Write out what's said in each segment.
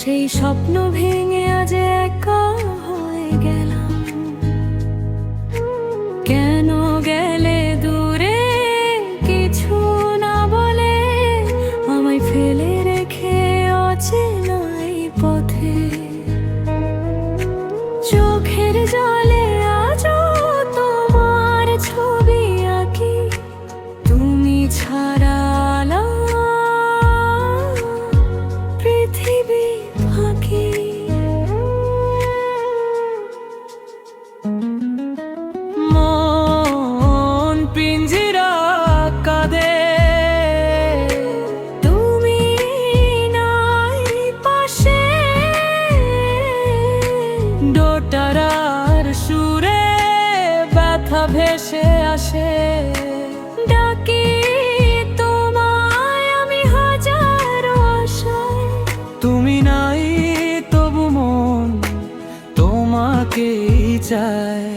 সেই স্বপ্ন ভেঙে আজ একা হয়ে গেলাম। কেন গেলে দূরে কিছু না বলে, আমায় ফেলে রেখে অচেনা এই পথে। চোখের জলে আজও তোমার ছবি আঁকি, তুমি ছাড়া পৃথিবী ফাঁকি। মন পিঞ্জিরা কাঁদে, তুমি নাই পাশে। দোটারার সুরে ব্যথা ভেসে আসে, ডাকি তোমায় আমি হাজারো আশায়। তুমি নাই তবু মন তোমাকেই চায়।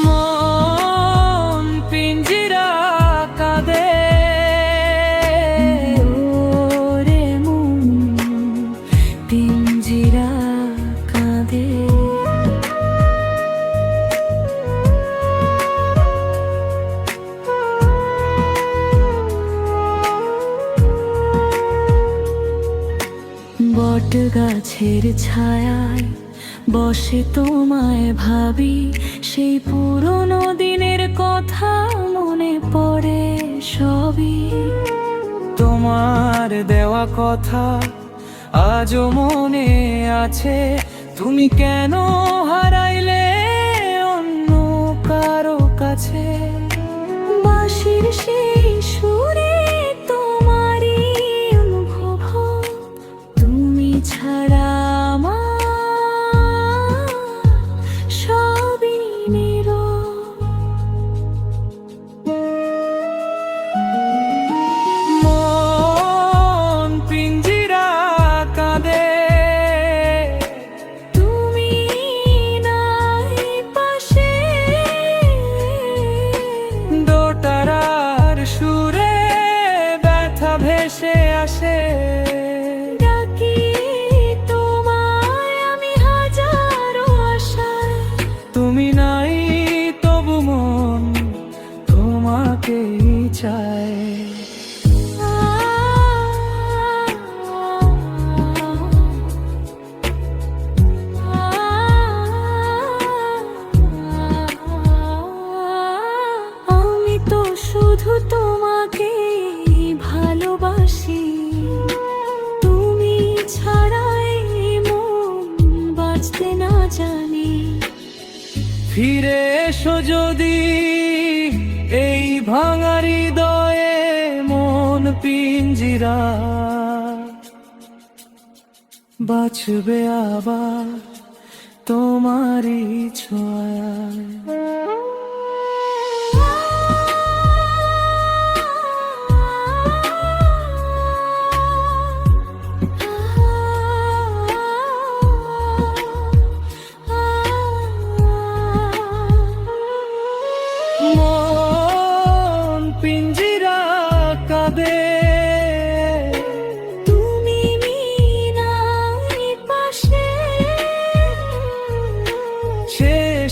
মন পিঞ্জিরা কাঁদে, ওরে মন পিঞ্জিরা কাঁদে। বট গাছের ছায়ায় বসে তোমায় ভাবি, সেই পুরনো দিনের কথা মনে পড়ে সবই। তোমার দেওয়া কথা আজও মনে আছে, তুমি কেন হারাইলে অন্য কারো কাছে। বাঁশির সেই সুরে তোমারই অনুভব, তুমি ছাড়া সবই নীরব। মন পিঞ্জিরা কাঁদে, তুমি নাই পাশে। দোটারার সুরে ব্যথা ভেসে আসে, ডাকি তোমায় আমি হাজারো আশায়। তুমি নাই তবু মন তোমাকেই চায়। আমি তো শুধু তোমাকেই ভালোবাসি, তুমি ছাড়াই মন বাঁচতে না জানি। ফিরে এসো যদি এই ভাঙা হৃদয়ে, মন পিঞ্জিরা বাঁচবে আবার তোমারই ছোঁয়ায়। মন পিঞ্জিরা কাঁদে, তুমি নাই পাশে।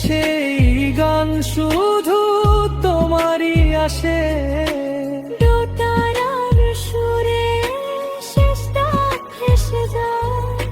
সেই গান শুধু তোমারই আসে, দোতারার সুরে শেষটা ভেসে যায়।